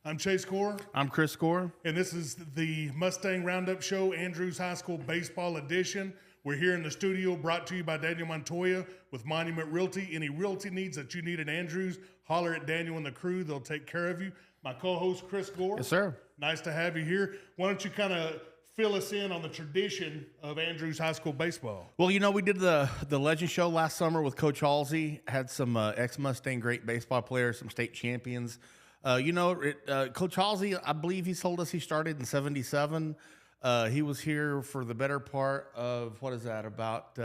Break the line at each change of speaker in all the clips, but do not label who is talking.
I'm Chase Gore.
I'm Chris Gore.
And this is the Mustang Roundup Show, Andrews High School Baseball Edition. We're here in the studio, brought to you by Daniel Montoya with Monument Realty. Any realty needs that you need in Andrews, holler at Daniel and the crew. They'll take care of you. My co-host, Chris Gore.
Yes, sir.
Nice to have you here. Why don't you kind of fill us in on the tradition of Andrews High School baseball?
Well, you know, we did the Legend Show last summer with Coach Halsey. Had some ex-Mustang great baseball players, some state champions. Coach Halsey, I believe he told us he started in 77. He was here for the better part of, about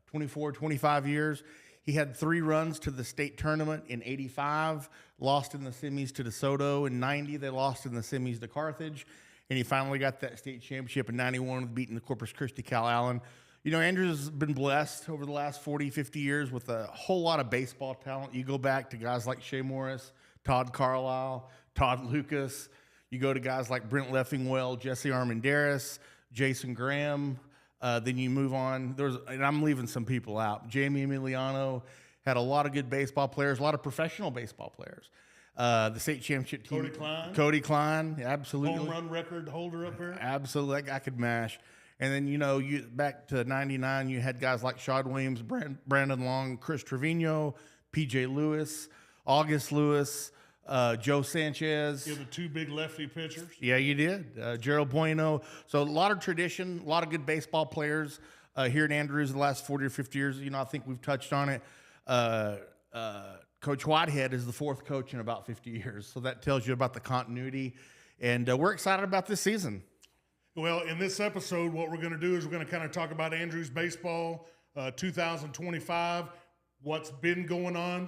24, 25 years. He had 3 runs to the state tournament in 85, lost in the semis to DeSoto. In 90, they lost in the semis to Carthage. And he finally got that state championship in 91 with beating the Corpus Christi Cal Allen. You know, Andrews has been blessed over the last 40, 50 years with a whole lot of baseball talent. You go back to guys like Shea Morris, Todd Carlisle, Todd Lucas. You go to guys like Brent Leffingwell, Jesse Armendariz, Jason Graham. Then you move on. And I'm leaving some people out. Jamie Emiliano had a lot of good baseball players, a lot of professional baseball players. The state championship team. Cody Klein, absolutely.
Home run record holder up there.
Absolutely, that guy could mash. And then, you know, you back to 99, you had guys like Shad Williams, Brandon Long, Chris Trevino, P.J. Lewis, August Lewis, Joe Sanchez.
You had the 2 big lefty pitchers.
Yeah, you did. Gerald Bueno. So a lot of tradition, a lot of good baseball players here in Andrews in the last 40 or 50 years. You know, I think we've touched on it. Coach Whitehead is the 4th coach in about 50 years. So that tells you about the continuity. And we're excited about this season.
Well, in this episode, what we're going to do is we're going to kind of talk about Andrews baseball 2025, what's been going on,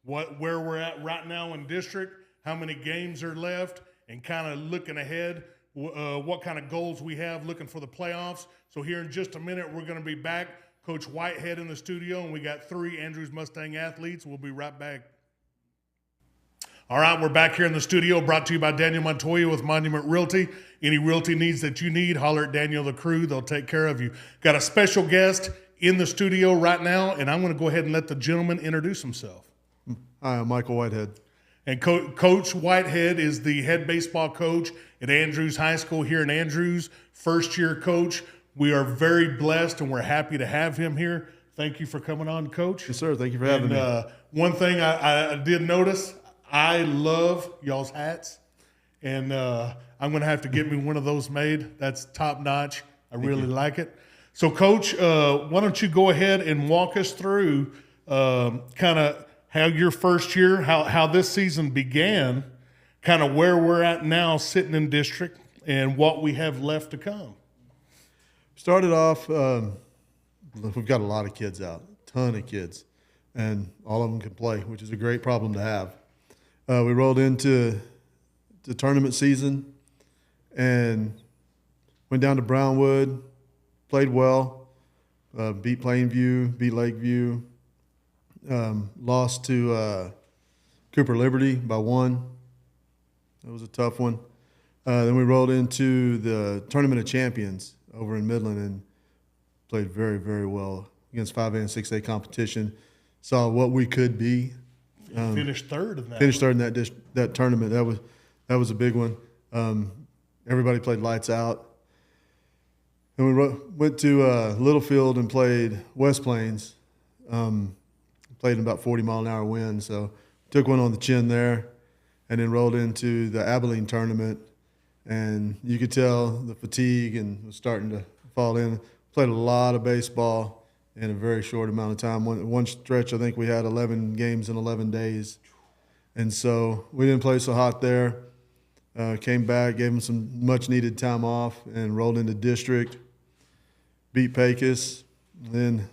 where we're at right now in district, how many games are left, and kind of looking ahead, what kind of goals we have looking for the playoffs. So here in just a minute, we're going to be back. Coach Whitehead in the studio, and we got 3 Andrews Mustang athletes. We'll be right back. All right, we're back here in the studio, brought to you by Daniel Montoya with Monument Realty. Any realty needs that you need, holler at Daniel the crew. They'll take care of you. Got a special guest in the studio right now, and I'm going to go ahead and let the gentleman introduce himself.
Hi, I'm Michael Whitehead.
And Coach Whitehead is the head baseball coach at Andrews High School here in Andrews, first-year coach. We are very blessed, and we're happy to have him here. Thank you for coming on, Coach.
Yes, sir. Thank you for having me.
One thing I did notice, I love y'all's hats, and I'm going to have to get me one of those made. That's top-notch. I really like it. So, Coach, why don't you go ahead and walk us through kind of how your first year, how this season began, kind of where we're at now sitting in district, and what we have left to come.
Started off, we've got a lot of kids out, ton of kids, and all of them can play, which is a great problem to have. We rolled into the tournament season and went down to Brownwood, played well, beat Plainview, beat Lakeview, lost to Cooper Liberty by 1. That was a tough one. Then we rolled into the Tournament of Champions over in Midland and played very, very well against 5A and 6A competition. Saw what we could be.
Finished third in that.
Finished third in that tournament. That was a big one. Everybody played lights out. And we went to Littlefield and played West Plains. Played in about 40-mile-an-hour wind, so took one on the chin there, and then rolled into the Abilene tournament. And you could tell the fatigue and was starting to fall in. Played a lot of baseball in a very short amount of time. One stretch, I think we had 11 games in 11 days. And so we didn't play so hot there. Came back, gave them some much-needed time off, and rolled into district. Beat Pecos, then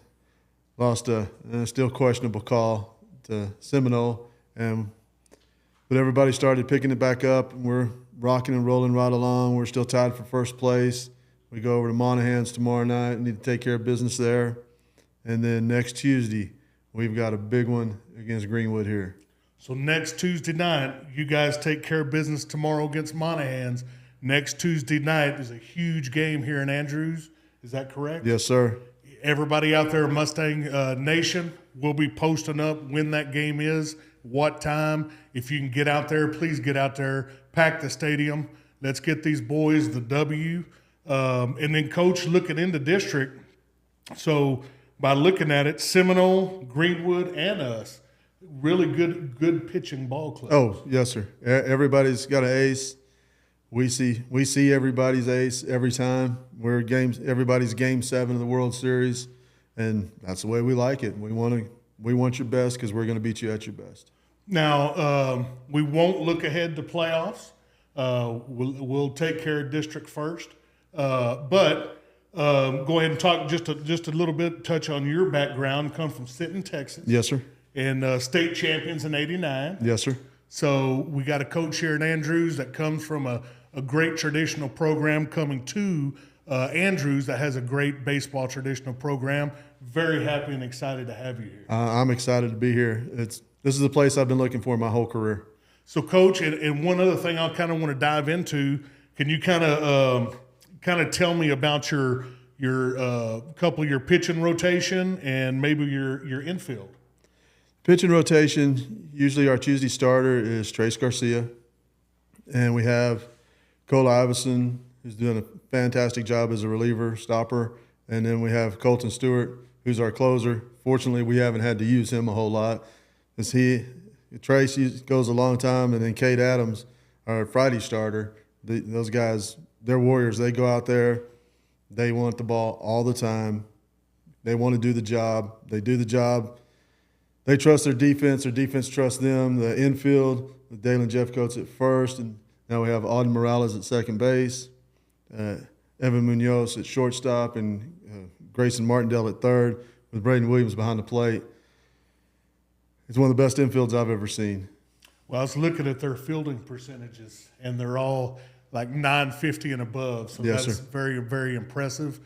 lost a still questionable call to Seminole. But everybody started picking it back up, and we're rocking and rolling right along. We're still tied for first place. We go over to Monahans tomorrow night. Need to take care of business there. And then next Tuesday, we've got a big one against Greenwood here.
So next Tuesday night, you guys take care of business tomorrow against Monahans. Next Tuesday night is a huge game here in Andrews. Is that correct?
Yes, sir.
Everybody out there, Mustang Nation, will be posting up when that game is. what time. If you can get out there, please get out there. Pack the stadium. Let's get these boys the W. And then, Coach, looking into district. So by looking at it, Seminole, Greenwood, and us, really good pitching ball clubs.
Oh, yes, sir. Everybody's got an ace. We see everybody's ace every time. Everybody's game 7 of the World Series, and that's the way we like it. We want your best because we're going to beat you at your best.
Now, we won't look ahead to playoffs. We'll take care of district first. But go ahead and talk just a little bit, touch on your background. Come from Sinton, Texas.
Yes, sir.
And state champions in '89.
Yes, sir.
So we got a coach here in Andrews that comes from a great traditional program coming to Andrews that has a great baseball traditional program. Very happy and excited to have you here.
I'm excited to be here. This is a place I've been looking for my whole career.
So, Coach, and one other thing I kind of want to dive into, can you kind of tell me about your couple of your pitching rotation and maybe your infield?
Pitching rotation, usually our Tuesday starter is Trace Garcia, and we have Cole Iverson, who's doing a fantastic job as a reliever, stopper, and then we have Colton Stewart, who's our closer. Fortunately, we haven't had to use him a whole lot, as Trace goes a long time, and then Kade Adams, our Friday starter. Those guys, they're warriors. They go out there, they want the ball all the time. They want to do the job. They do the job. They trust their defense trusts them. The infield, Daylon Jefcoats at first, and now we have Auden Morales at second base, Evan Munoz at shortstop, and Grayson Martindale at third, with Brayden Williams behind the plate. It's one of the best infields I've ever seen.
Well, I was looking at their fielding percentages, and they're all like 950 and above. So
yes,
that's
sir.
very, very impressive.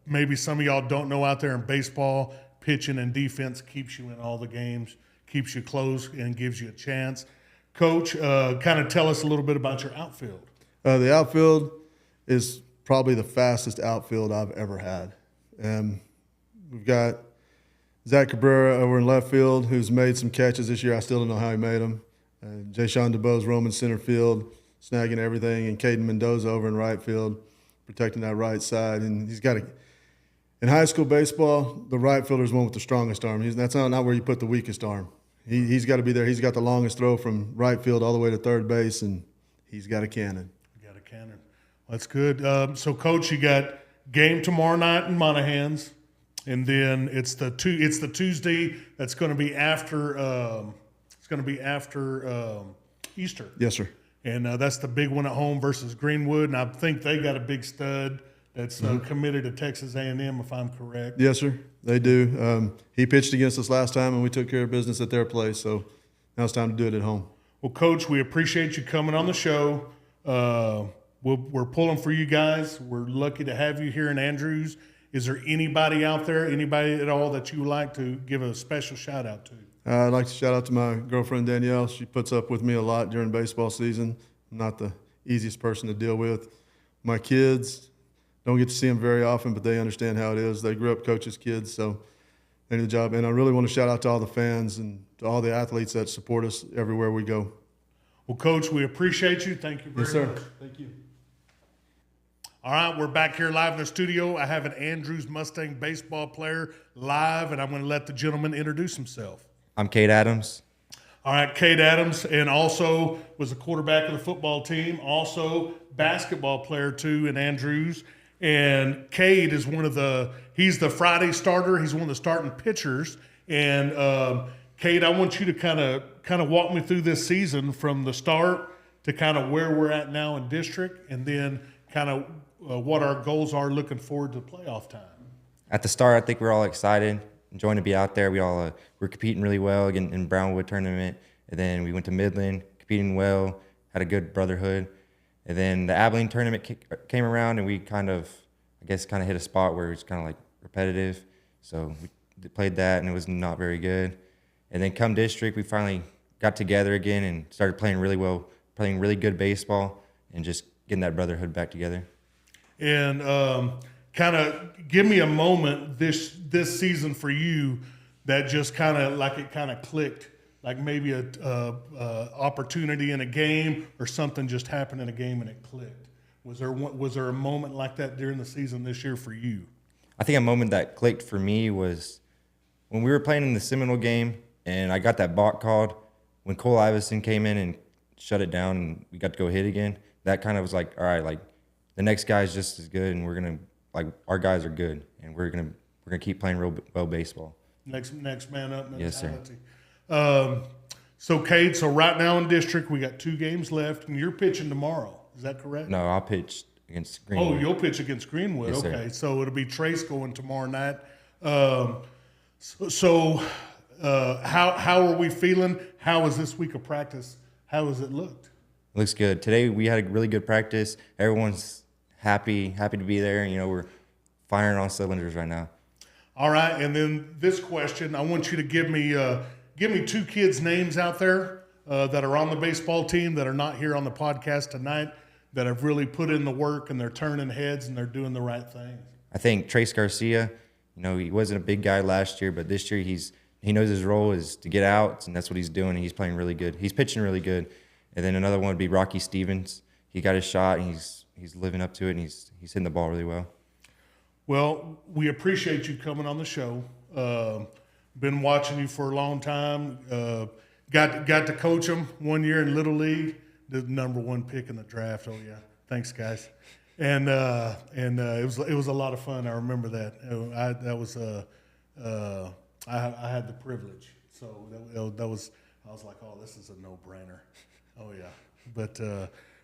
Maybe some of y'all don't know out there in baseball, pitching and defense keeps you in all the games, keeps you close, and gives you a chance. Coach, kind of tell us a little bit about your outfield.
The outfield is probably the fastest outfield I've ever had. We've got Zach Cabrera over in left field, who's made some catches this year. I still don't know how he made them. Jayshawn DeBose roaming center field, snagging everything, and Caden Mendoza over in right field, protecting that right side. And he's got in high school baseball, the right fielder is one with the strongest arm. That's not where you put the weakest arm. He's got to be there. He's got the longest throw from right field all the way to third base, and he's got a cannon.
You got a cannon. That's good. So, Coach, you got game tomorrow night in Monahans, and then it's the Tuesday that's going to be after Easter.
Yes, sir.
And that's the big one at home versus Greenwood, and I think they got a big stud that's committed to Texas A&M, if I'm correct.
Yes, sir. They do. He pitched against us last time, and we took care of business at their place. So now it's time to do it at home.
Well, Coach, we appreciate you coming on the show. We're pulling for you guys. We're lucky to have you here in Andrews. Is there anybody out there, anybody at all that you would like to give a special shout out to?
I'd like to shout out to my girlfriend, Danielle. She puts up with me a lot during baseball season. I'm not the easiest person to deal with. My kids, don't get to see them very often, but they understand how it is. They grew up coaches' kids, so they do the job. And I really want to shout out to all the fans and to all the athletes that support us everywhere we go.
Well, Coach, we appreciate you. Thank you very
Yes, sir.
much. Thank you. All right, we're back here live in the studio. I have an Andrews Mustang baseball player live, and I'm going to let the gentleman introduce himself.
I'm Kade Adams.
All right, Kade Adams, and also was a quarterback of the football team, also basketball player too in Andrews. And Kade is he's the Friday starter. He's one of the starting pitchers. And Kade, I want you to kind of walk me through this season from the start to kind of where we're at now in district, and then kind of what our goals are looking forward to playoff time.
At the start, I think we're all excited, enjoying to be out there. We all were competing really well in Brownwood tournament, and then we went to Midland, competing well, had a good brotherhood. And then the Abilene tournament came around, and we kind of hit a spot where it was kind of like repetitive. So we played that, and it was not very good. And then come district, we finally got together again and started playing really well, playing really good baseball, and just getting that brotherhood back together.
And kind of give me a moment this season for you that just kind of clicked, like maybe a opportunity in a game or something just happened in a game and it clicked? Was there a moment like that during the season this year for you?
I think a moment that clicked for me was when we were playing in the Seminole game, and I got that balk called. When Cole Iverson came in and shut it down, and we got to go hit again. That kind of was like, all right, like the next guy's just as good, and we're gonna our guys are good, and we're gonna keep playing real well baseball.
Next man up mentality.
Yes, sir.
So Kade, so right now in district we got 2 games left, and you're pitching tomorrow. Is that correct?
No, I'll pitch against Greenwood.
Oh, you'll pitch against Greenwood.
Yes,
Okay,
sir.
so it'll be Trace going tomorrow night. How are we feeling? How was this week of practice? How has it looked?
Looks good. Today we had a really good practice. Everyone's happy to be there. You know, we're firing on cylinders right now.
All right, and then this question, I want you to give me 2 kids' names out there that are on the baseball team that are not here on the podcast tonight, that have really put in the work and they're turning heads and they're doing the right thing.
I think Trace Garcia, you know, he wasn't a big guy last year, but this year he knows his role is to get outs, and that's what he's doing. He's playing really good. He's pitching really good. And then another one would be Rocky Stevens. He got his shot, and he's living up to it, and he's hitting the ball really well.
Well, we appreciate you coming on the show. Been watching you for a long time. Got to coach him one year in Little League. The number 1 pick in the draft. Oh yeah, thanks guys. And it was a lot of fun. I remember that. I had the privilege. So that was I was like, oh, this is a no-brainer. Oh yeah, but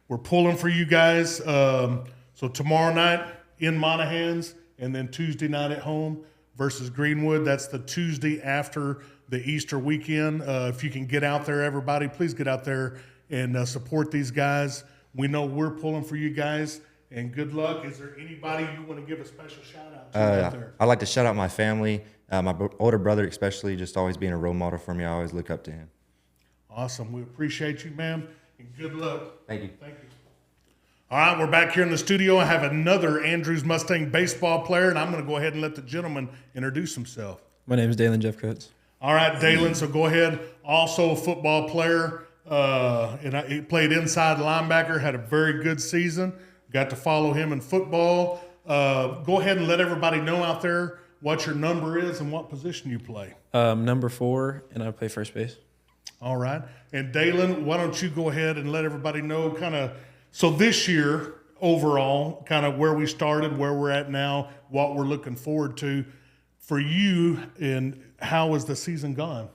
we're pulling for you guys. So tomorrow night in Monahans, and then Tuesday night at home versus Greenwood. That's the Tuesday after the Easter weekend. If you can get out there, everybody, please get out there and support these guys. We know we're pulling for you guys, and good luck. Is there anybody you want to give a special shout out to out there?
I'd like to shout out my family, my older brother especially, just always being a role model for me. I always look up to him.
Awesome. We appreciate you, ma'am, and good luck.
Thank you.
Thank you. All right, we're back here in the studio. I have another Andrews Mustang baseball player, and I'm going to go ahead and let the gentleman introduce himself.
My name is Daylon Jefcoats.
All right, Daylon, so go ahead. Also a football player, and he played inside linebacker, had a very good season. Got to follow him in football. Go ahead and let everybody know out there what your number is and what position you play.
Number 4, and I play first base.
All right. And Daylon, why don't you go ahead and let everybody know kind of, so this year overall, kind of where we started, where we're at now, what we're looking forward to for you, and how has the season gone?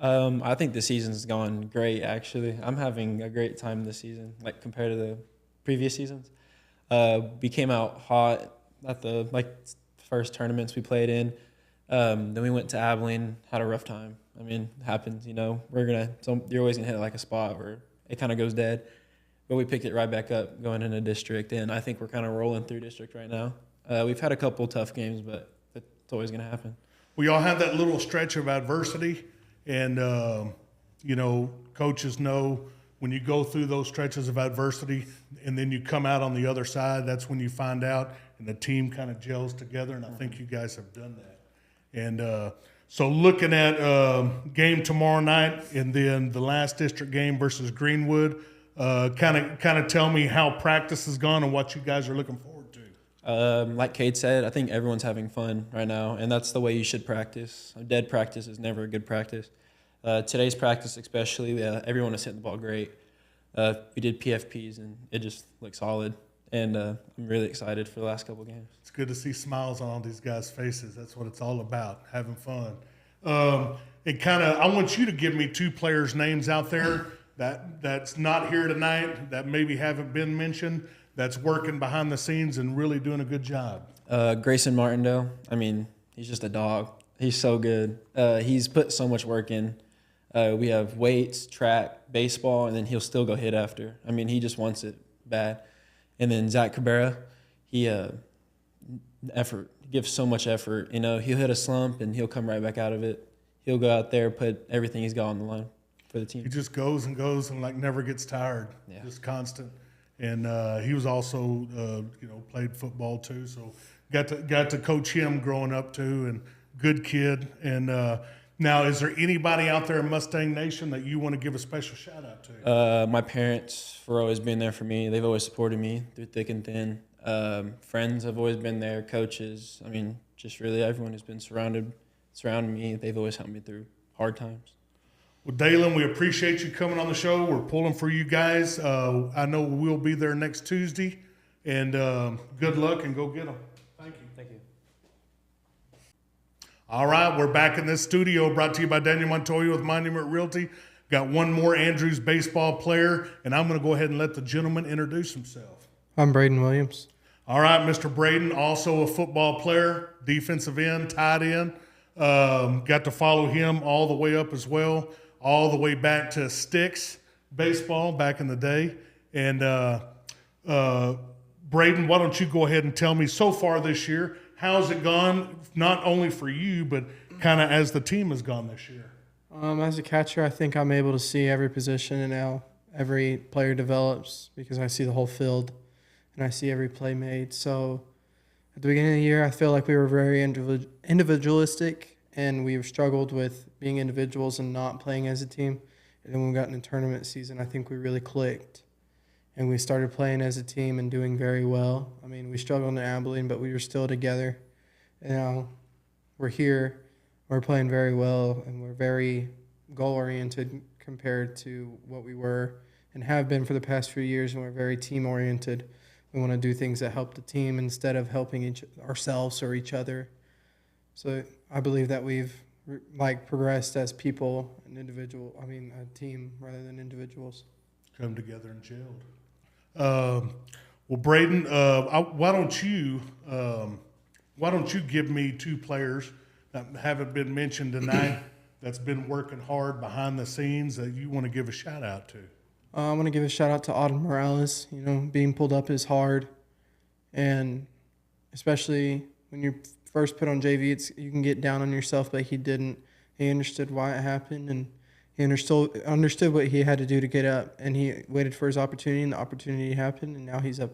I think the season's gone great, actually. I'm having a great time this season, like compared to the previous seasons. We came out hot at the first tournaments we played in. Then we went to Abilene, had a rough time. I mean, it happens, you know. You're always gonna hit like a spot where it kind of goes dead. But we picked it right back up going into district, and I think we're kind of rolling through district right now. We've had a couple tough games, but it's always gonna happen.
We all have that little stretch of adversity, and you know, coaches know when you go through those stretches of adversity, and then you come out on the other side. That's when you find out, and the team kind of gels together. And I think you guys have done that. And so looking at game tomorrow night, and then the last district game versus Greenwood, kind of tell me how practice has gone and what you guys are looking forward to.
Like Kade said, I think everyone's having fun right now, and that's the way you should practice. A dead practice is never a good practice. Today's practice especially, everyone was hitting the ball great. We did PFPs, and it just looked solid. And I'm really excited for the last couple games.
It's good to see smiles on all these guys' faces. That's what it's all about, having fun. I want you to give me 2 players' names out there that's not here tonight, that maybe haven't been mentioned, that's working behind the scenes and really doing a good job.
Grayson Martindale, I mean, he's just a dog. He's so good. He's put so much work in. We have weights, track, baseball, and then he'll still go hit after. I mean, he just wants it bad. And then Zach Cabrera, he gives so much effort. You know, he'll hit a slump and he'll come right back out of it. He'll go out there, put everything he's got on the line for the team.
He just goes and never gets tired. Yeah. Just constant. And he was also, played football too. So got to coach him growing up too, and good kid. And Now, is there anybody out there in Mustang Nation that you want to give a special shout out to?
My parents for always being there for me. They've always supported me through thick and thin. Friends have always been there. Coaches. I mean, just really everyone who's been surrounding me. They've always helped me through hard times.
Well, Daylon, we appreciate you coming on the show. We're pulling for you guys. I know we'll be there next Tuesday. And good luck and go get them. Thank you.
Thank you.
All right, we're back in this studio brought to you by Daniel Montoya with Monument Realty. Got one more Andrews baseball player, and I'm going to go ahead and let the gentleman introduce himself.
I'm Brayden Williams.
All right, Mr. Brayden, also a football player, defensive end, tight end. Got to follow him all the way up as well, all the way back to Sticks baseball back in the day. And Brayden, why don't you go ahead and tell me so far this year, how's it gone, not only for you, but kind of as the team has gone this year?
As a catcher, I think I'm able to see every position and how every player develops because I see the whole field and I see every play made. So at the beginning of the year, I feel like we were very individualistic and we struggled with being individuals and not playing as a team. And then when we got into tournament season, I think we really clicked. And we started playing as a team and doing very well. I mean, we struggled in Abilene, but we were still together. And now we're here, we're playing very well, and we're very goal-oriented compared to what we were and have been for the past few years, and we're very team-oriented. We want to do things that help the team instead of helping ourselves or each other. So I believe that we've progressed as people and a team rather than individuals.
Come together and gelled. Well, Brayden, why don't you give me two players that haven't been mentioned tonight that's been working hard behind the scenes that you want to give a shout out to?
I want to give a shout out to Auden Morales. Being pulled up is hard, and especially when you're first put on JV, you can get down on yourself, but he didn't. He understood why it happened, and he understood what he had to do to get up, and he waited for his opportunity, and the opportunity happened, and now he's up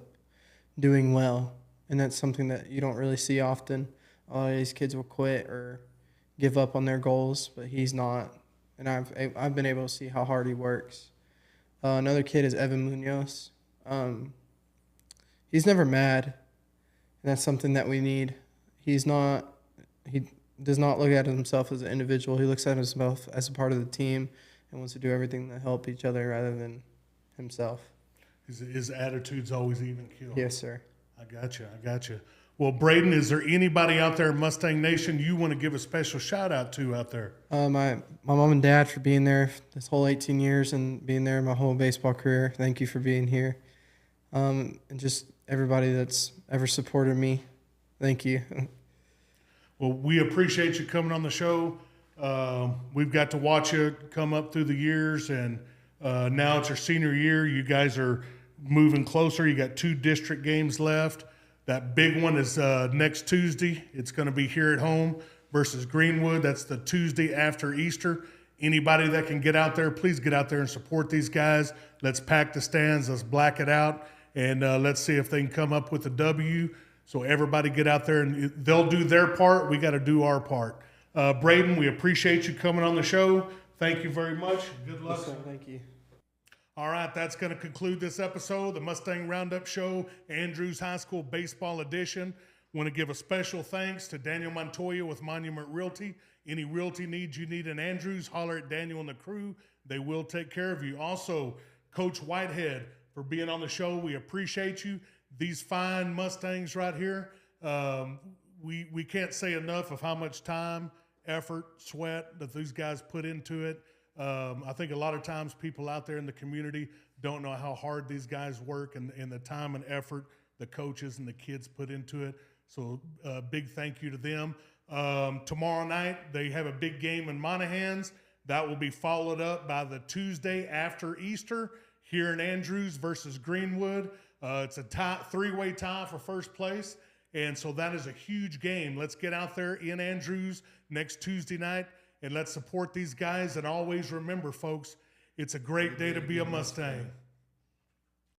doing well. And that's something that you don't really see often. A lot of these kids will quit or give up on their goals, but he's not. And I've been able to see how hard he works. Another kid is Evan Munoz. He's never mad, and that's something that we need. He does not look at himself as an individual. He looks at himself as a part of the team and wants to do everything to help each other rather than himself.
His attitude's always even keel.
Yes, sir.
I got you. Well, Brayden, is there anybody out there in Mustang Nation you want to give a special shout out to out there?
My mom and dad for being there this whole 18 years and being there my whole baseball career. Thank you for being here. And just everybody that's ever supported me. Thank you.
Well, we appreciate you coming on the show. We've got to watch you come up through the years, and now it's your senior year. You guys are moving closer. You got 2 district games left. That big one is next Tuesday. It's going to be here at home versus Greenwood. That's the Tuesday after Easter. Anybody that can get out there, please get out there and support these guys. Let's pack the stands. Let's black it out, and let's see if they can come up with a W. So everybody get out there, and they'll do their part. We got to do our part. Brayden, we appreciate you coming on the show. Thank you very much. Good luck.
Yes, sir. Thank you.
All right, that's going to conclude this episode, the Mustang Roundup Show, Andrews High School Baseball Edition. Want to give a special thanks to Daniel Montoya with Monument Realty. Any realty needs you need in Andrews, holler at Daniel and the crew. They will take care of you. Also, Coach Whitehead for being on the show. We appreciate you. These fine Mustangs right here, we can't say enough of how much time, effort, sweat that these guys put into it. I think a lot of times people out there in the community don't know how hard these guys work and the time and effort the coaches and the kids put into it. So big thank you to them. Tomorrow night, they have a big game in Monahans. That will be followed up by the Tuesday after Easter here in Andrews versus Greenwood. It's a 3-way tie for first place, and so that is a huge game. Let's get out there in Andrews next Tuesday night, and let's support these guys. And always remember, folks, it's a great day to be a Mustang.